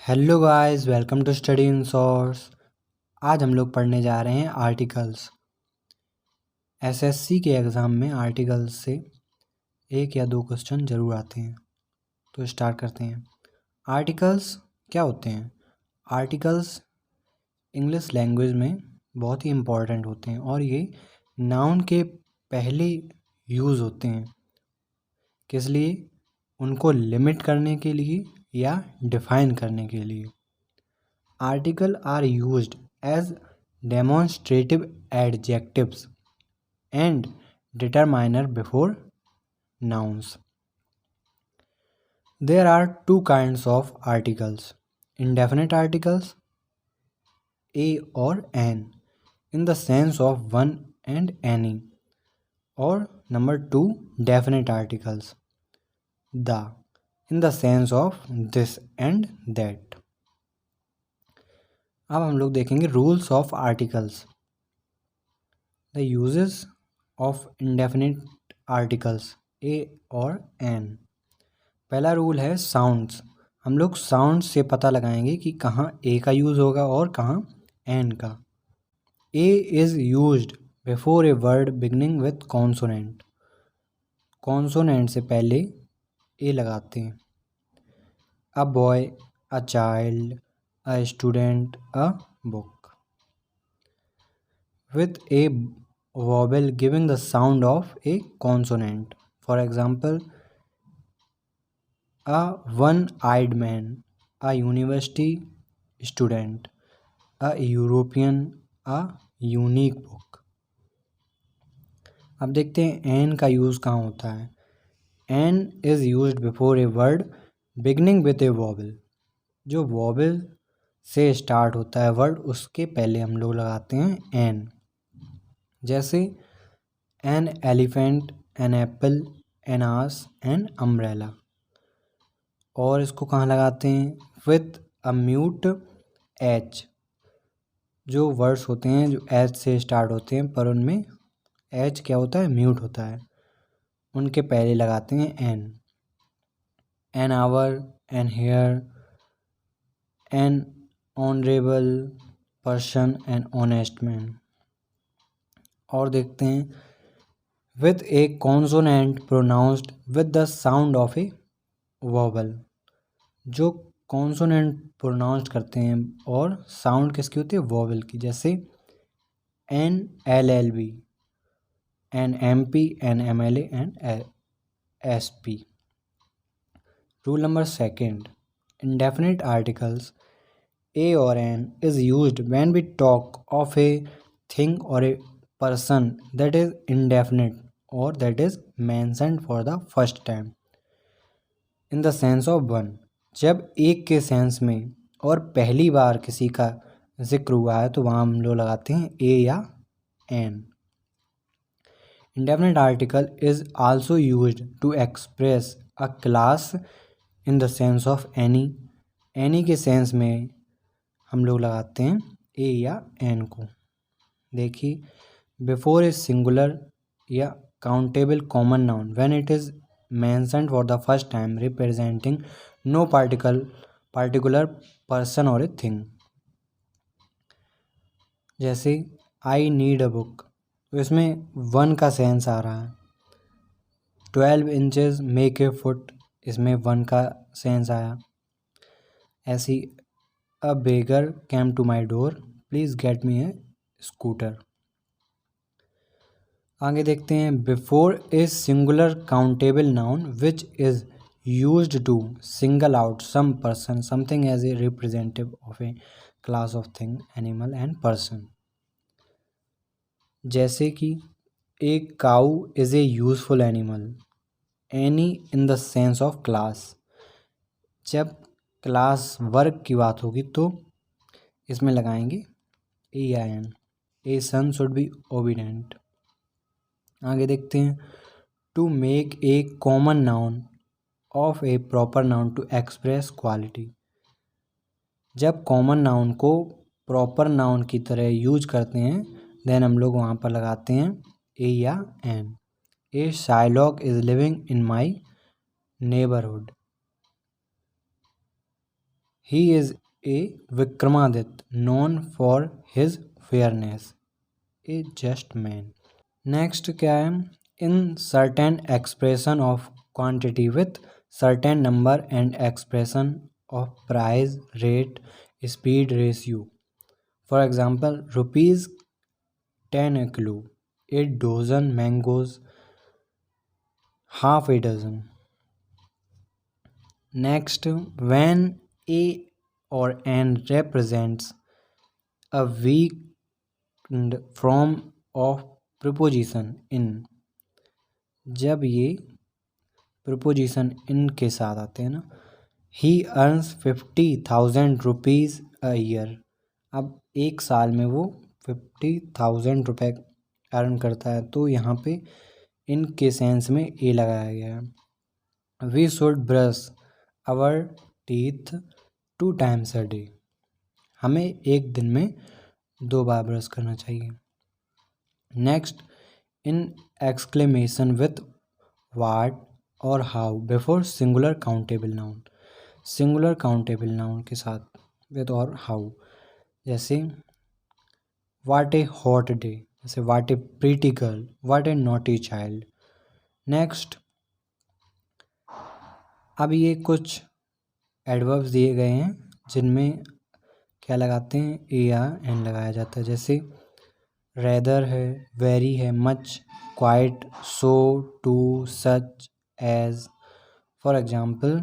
Hello guys, welcome to study in source. आज हम लोग पढ़ने जा रहे हैं आर्टिकल्स। एसएससी के एग्ज़ाम में आर्टिकल्स से एक या दो क्वेश्चन ज़रूर आते हैं। तो स्टार्ट करते हैं। आर्टिकल्स क्या होते हैं? आर्टिकल्स इंग्लिश लैंग्वेज में बहुत ही इम्पॉर्टेंट होते हैं और ये नाउन के पहले यूज़ होते हैं। किस लिए? उनको लिमिट करने के लिए या डिफाइन करने के लिए। Articles are used as demonstrative adjectives and determiner before nouns. There are two kinds of articles: indefinite articles a or an in the sense of one and any, or number two, definite articles the in the sense of this and that. अब हम लोग देखेंगे rules of articles. The uses of indefinite articles a और an. पहला rule है sounds. हम लोग sound से पता लगाएंगे कि कहाँ ए का यूज़ होगा और कहाँ एन का। A is used before a word beginning with consonant. Consonant से पहले ए लगाते हैं। A boy, a child, a student, a book. With a vowel giving the sound of a consonant. For example, a one-eyed man, a university student, a European, a unique book. अब देखते हैं N का use कहाँ होता है। An is used before a word beginning with a vowel. जो vowel से start होता है वर्ड, उसके पहले हम लोग लगाते हैं एन। जैसे an elephant, an apple, an ass, an umbrella. और इसको कहाँ लगाते हैं? With a mute H. जो वर्ड्स होते हैं जो एच से स्टार्ट होते हैं पर उनमें एच क्या होता है? म्यूट होता है। उनके पहले लगाते हैं an. An hour, an heir, an honourable person, an honest man. और देखते हैं with a consonant pronounced with the sound of a vowel। जो कॉन्सोनेंट प्रोनाउंस करते हैं और साउंड किसकी होती है? वॉवल की। जैसे an L L B, an M P, an M L A, an S P. Rule number second, indefinite articles a or an is used when we talk of a thing or a person that is indefinite or that is mentioned for the first time in the sense of one। जब एक के sense में और पहली बार किसी का जिक्र हुआ है तो वहाँ हम लोग लगाते हैं ए या N. Indefinite article is also used to express a class in the sense of any। any के सेंस में हम लोग लगाते हैं ए या एन को। देखिए, बिफोर ए सिंगुलर या countable common noun when it is mentioned for the first time representing no particular person और ए थिंग। जैसे आई नीड अ बुक, तो इसमें वन का सेंस आ रहा है। 12 इंचेस मेक ए फुट, इसमें वन का सेंस आया। ऐसी a beggar came to my door, please get me a scooter. आगे देखते हैं, before a singular countable noun which is used to single out some person something as a representative of a class of thing, animal and person. जैसे कि a cow is a useful animal, any in the sense of class. जब class work की बात होगी तो इसमें लगाएंगे a या an. A son should be obedient. आगे देखते हैं, to make a common noun of a proper noun to express quality. जब कॉमन नाउन को प्रॉपर नाउन की तरह यूज करते हैं देन हम लोग वहाँ पर लगाते हैं ए या an. A Shylock is living in my neighbourhood. He is a Vikramaditya, known for his fairness, a just man. Next क्या है? In certain expression of quantity with certain number and expression of price, rate, speed, ratio. For example, rupees 10 a kilo, a dozen mangoes, half a dozen. Next, when a or an represents a weak form of preposition in, जब ये preposition इन के साथ आते हैं ना, ही earns 50,000 rupees a year. अब एक साल में वो 50,000 रुपये अर्न करता है, तो यहाँ पे इन के सेंस में ए लगाया गया है। We should brush our teeth 2 times a day. हमें एक दिन में 2 बार ब्रश करना चाहिए। Next, in exclamation with what और how before singular countable noun. Singular countable noun के साथ विथ और हाउ, जैसे व्हाट ए हॉट डे, जैसे what a pretty girl, what a naughty child. Next, अब ये कुछ एडवर्ब्स दिए गए हैं जिनमें क्या लगाते हैं, ए या एन लगाया जाता है। जैसे रेदर है, वेरी है, much, quite, so, too, such, as. For example,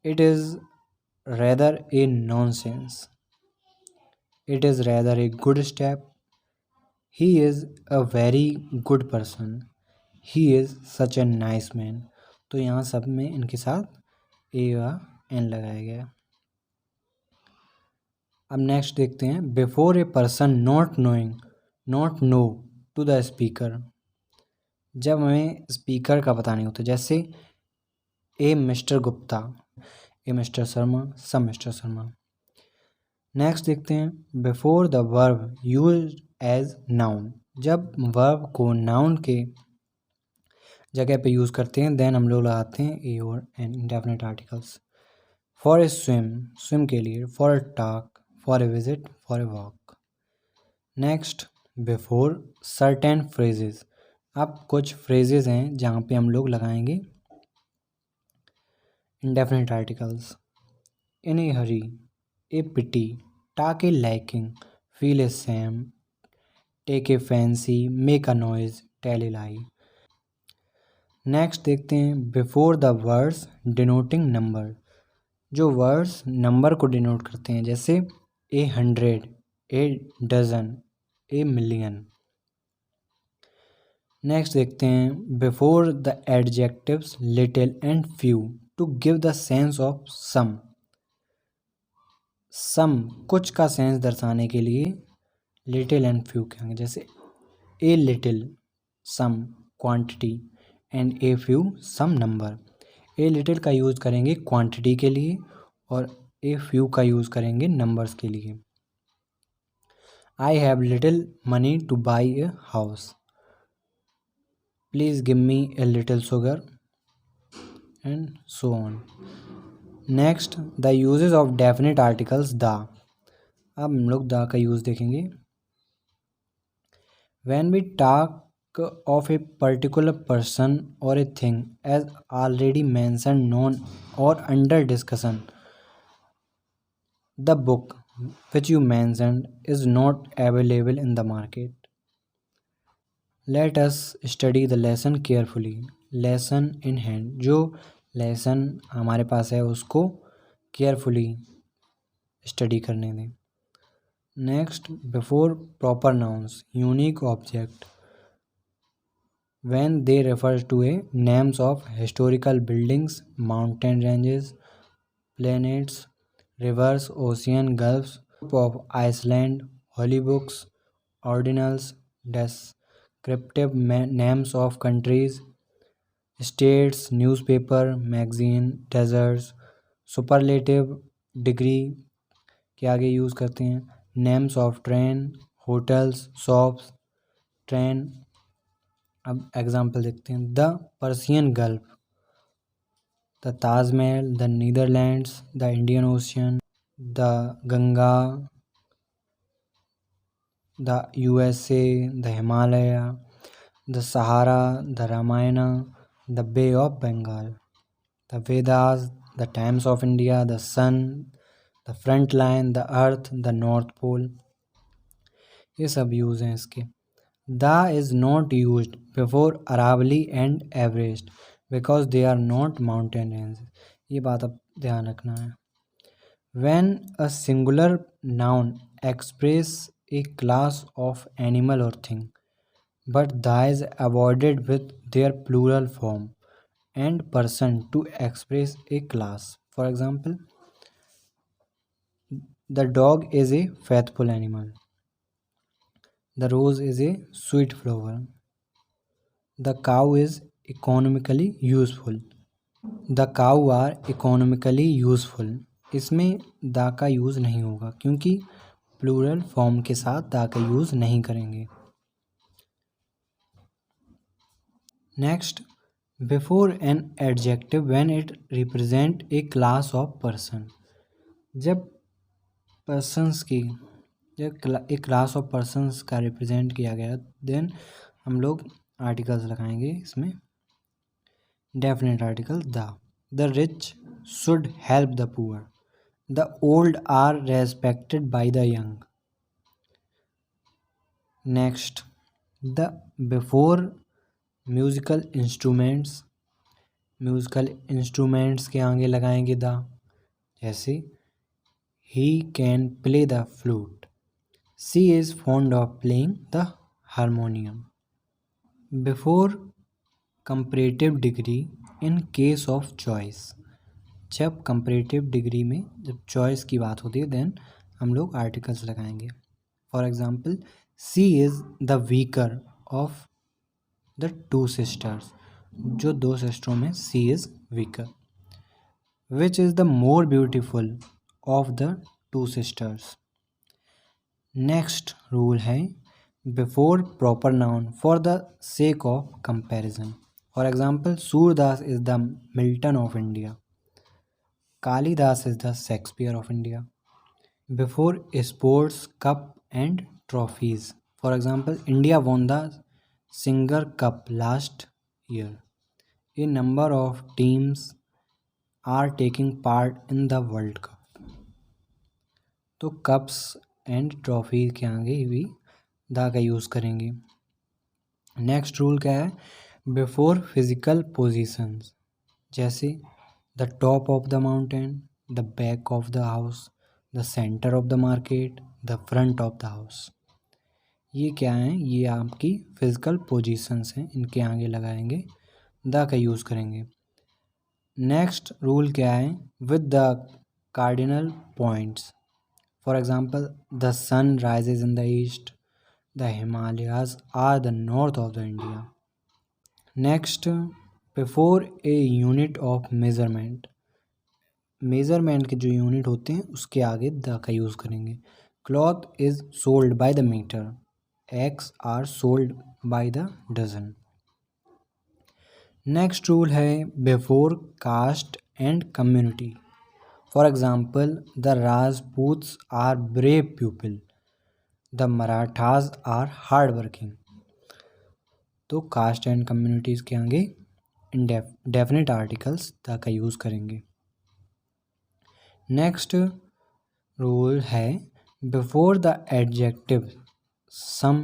it is rather a nonsense. It is rather a good step. He is a very good person. He is such a nice man. तो यहाँ सब में इनके साथ ए या N लगाया गया। अब नेक्स्ट देखते हैं, before a person not knowing, not know to the speaker. जब हमें स्पीकर का पता नहीं होता, जैसे a mister Gupta, a mister Sharma, सब मिस्टर शर्मा। नेक्स्ट देखते हैं, before the verb use as noun. जब वर्ब को नाउन के जगह पे यूज़ करते हैं, देन हम लोग लगाते हैं ए और an, indefinite articles. For a swim, swim के लिए। For a talk, for a visit, for a walk. Next, before certain phrases. अब कुछ फ्रेजेस हैं जहाँ पे हम लोग लगाएंगे indefinite articles. In a hurry, a pity, take a liking, feel a shame, take a fancy, make a noise, tell a lie. Next देखते हैं, before the words denoting number. जो वर्ड्स नंबर को डिनोट करते हैं, जैसे a 100, a dozen, a million. Next देखते हैं, before the adjectives little and few to give the sense of some. Some, कुछ का सेंस दर्शाने के लिए लिटिल एंड फ्यू के आगे, जैसे a little some quantity and a few some number. A little का यूज़ करेंगे क्वांटिटी के लिए और ए फ्यू का यूज़ करेंगे नंबर्स के लिए। I have little money to buy a house, please give me a little sugar, and so on. Next, the uses of definite articles the. अब हम लोग द का यूज़ देखेंगे। When we talk of a particular person और a thing as already मैंसन, known और under discussion, the book which you mentioned is not available in the market. Let us study the lesson carefully. Lesson in hand, जो lesson हमारे पास है उसको carefully study करने दें। Next, before proper nouns unique object, when they refer to a names of historical buildings, mountain ranges, planets, rivers, ocean, gulfs of Iceland, holy books, ordinals, descriptive names of countries, states, newspaper, magazine, deserts, superlative degree के आगे use करते हैं, names of train, hotels, shops, train. अब example देखते हैं, the Persian gulf, the Taj Mahal, the Netherlands, the Indian ocean. the Ganga, the USA, the Himalaya, the Sahara, the Ramayana, the Bay of Bengal, the Vedas, the Times of India, the Sun, the Front Line, the Earth, the North Pole. ये सब use हैं इसके. The is not used before Aravalli and Everest because they are not mountain ranges. ये बात अब ध्यान रखना है. When a singular noun express a class of animal or thing, but the is avoided with their plural form and person to express a class. For example, the dog is a faithful animal. The rose is a sweet flower. The cow is economically useful. The cow are economically useful. इसमें the का use नहीं होगा क्योंकि plural form के साथ the का use नहीं करेंगे. Next, before an adjective when it represent a class of person. जब पर्सन्स की जब एक क्लास ऑफ पर्सन्स का रिप्रेजेंट किया गया देन हम लोग आर्टिकल्स लगाएंगे इसमें. Definite article the rich should help the poor. The old are respected by the young. Next, the before musical instruments. Musical instruments के आगे लगाएंगे द. जैसे he can play the flute. She is fond of playing the harmonium. Before comparative degree in case of choice. जब comparative degree में जब choice की बात होती है देन हम लोग आर्टिकल्स लगाएंगे. For example, she is the weaker of the two sisters. जो दो सिस्टरों में she is weaker. Which is the more beautiful of the two sisters. Next rule है before proper noun for the sake of comparison. For example, Surdas is the Milton of India. Kalidas is the Shakespeare of India. Before sports, cup and trophies. For example, India won the Singer Cup last year. A number of teams are taking part in the World Cup. तो cups and trophy के आगे भी the का use करेंगे. Next rule क्या है? Before physical positions. जैसे the top of the mountain, the back of the house, the center of the market, the front of the house. ये क्या हैं? ये आपकी फिजिकल पोजीशंस हैं. इनके आगे लगाएंगे द का यूज़ करेंगे. नेक्स्ट रूल क्या है? With the cardinal points. For example, the sun rises in the east. The Himalayas are the north of the India. Next, before a unit of measurement. Measurement के जो यूनिट होते हैं उसके आगे द का यूज़ करेंगे. Cloth is sold by the metre. Eggs are sold by the dozen. Next rule है before caste and community. For example, the Rajputs are brave people. The Marathas are hard working. तो caste and communities के आगे definite articles the का use करेंगे. Next rule है before the adjective some,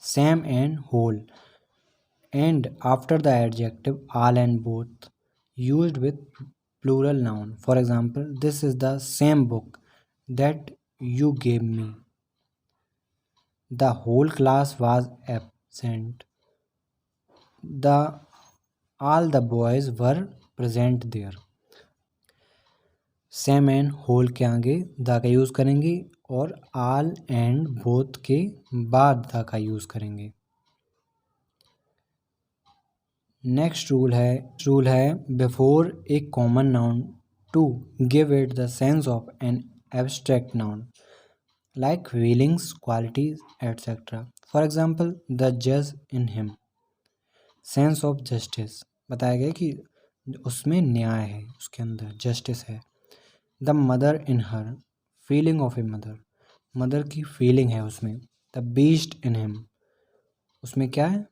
same and whole and after the adjective all and both used with plural noun. For example, this is the same book that you gave me. The whole class was absent. The all the boys were present there. Same and whole के आगे the का use करेंगे और आल and both के बाद the का use करेंगे. Next rule है before a common noun to give it the sense of an abstract noun like feelings, qualities etcetera. For example, the जज in him. Sense of justice बताया गया कि उसमें न्याय है, उसके अंदर जस्टिस है. The mother in her. Feeling of a mother, mother की फीलिंग है उसमें। द बीस्ट इन हिम, उसमें क्या है,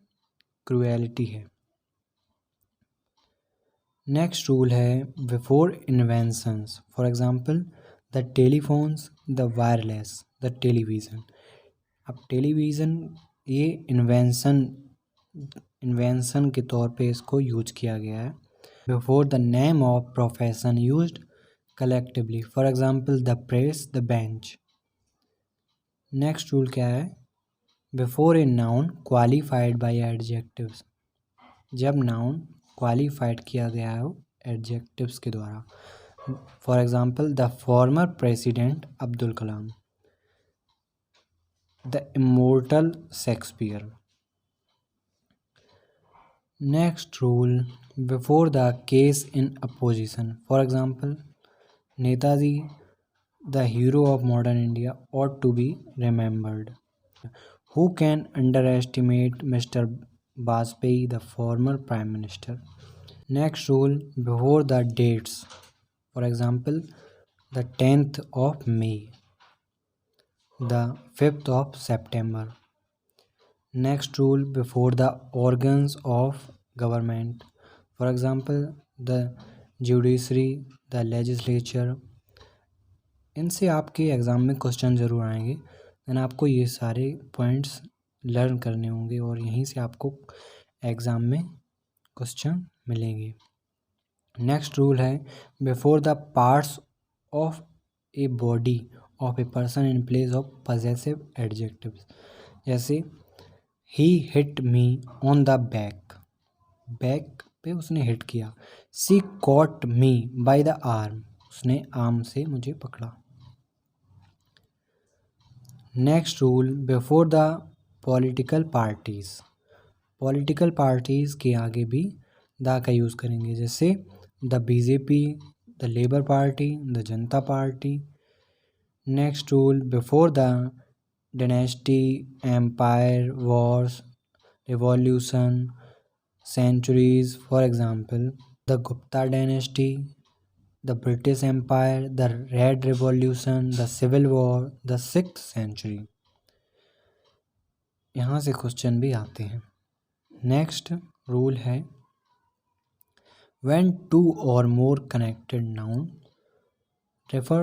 क्रूएलिटी है। नेक्स्ट रूल है before inventions, for example the telephones, the wireless, the television. अब टेलीविज़न ये इन्वेंशन के तौर पे इसको यूज किया गया है। Before the name of profession used collectively, for example the press, the bench. Next rule क्या है, before a noun qualified by adjectives, जब नाउन क्वालिफाइड किया गया हो एडजेक्टिव्स के द्वारा। For example the former president Abdul Kalam, the immortal Shakespeare. Next rule before the case in opposition, for example Netaji the hero of modern India ought to be remembered. Who can underestimate Mr. Vajpayee, the former Prime Minister? Next rule before the dates. For example, the 10th of May, the 5th of September. Next rule before the organs of government. For example, the judiciary, the legislature. इनसे आपके exam में question ज़रूर आएंगे, then आपको ये सारे points learn करने होंगे और यहीं से आपको एग्ज़ाम में क्वेश्चन मिलेंगे। नेक्स्ट रूल है before the parts of a body of a person in place of possessive adjectives, जैसे he hit me on the back, back पे उसने हिट किया। She caught me by the arm, उसने arm से मुझे पकड़ा। Next rule before the political parties, political parties के आगे भी द का यूज़ करेंगे, जैसे the BJP, the Labour party, the Janata party. Next rule before the dynasty, empire, wars, revolution, centuries, for example the Gupta dynasty, the British Empire, the Red Revolution, the Civil War, the 6th century। यहाँ से question भी आते हैं। Next rule है when two or more connected noun refer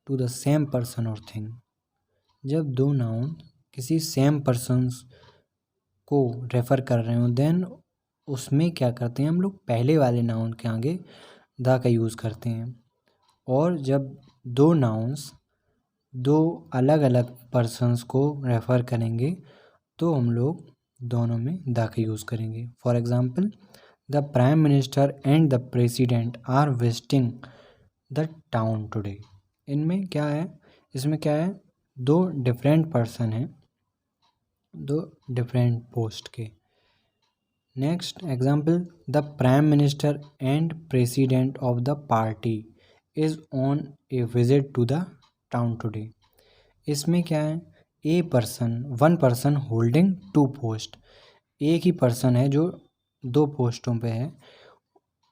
to the same person or thing, जब दो noun किसी same persons को रेफ़र कर रहे हो देन उसमें क्या करते हैं हम लोग, पहले वाले नाउन के आगे द का यूज़ करते हैं। और जब दो नाउन्स दो अलग अलग पर्सन्स को रेफ़र करेंगे तो हम लोग दोनों में द का यूज़ करेंगे। For example the prime minister and the president are visiting the town today. इनमें क्या है, इसमें क्या है, दो डिफरेंट पर्सन हैं, दो डिफरेंट पोस्ट के। Next example the prime minister and president of the party is on a visit to the town today. इसमें क्या है, a person, one person holding two post, एक ही पर्सन है जो दो पोस्टों पे है,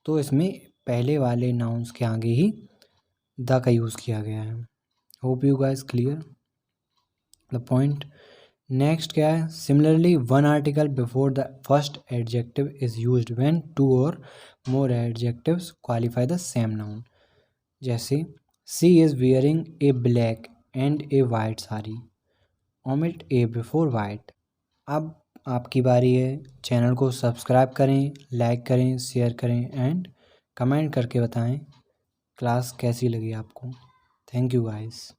तो इसमें पहले वाले नाउन्स के आगे ही द का यूज़ किया गया है। Hope you guys clear the point. Next क्या है, similarly one article before the first adjective is used when two or more adjectives qualify the same noun, जैसे she is wearing a black and a white sari, omit a before white. अब आपकी बारी है, channel को subscribe करें, like करें, share करें and comment करके बताएं क्लास कैसी लगी आपको। Thank you guys.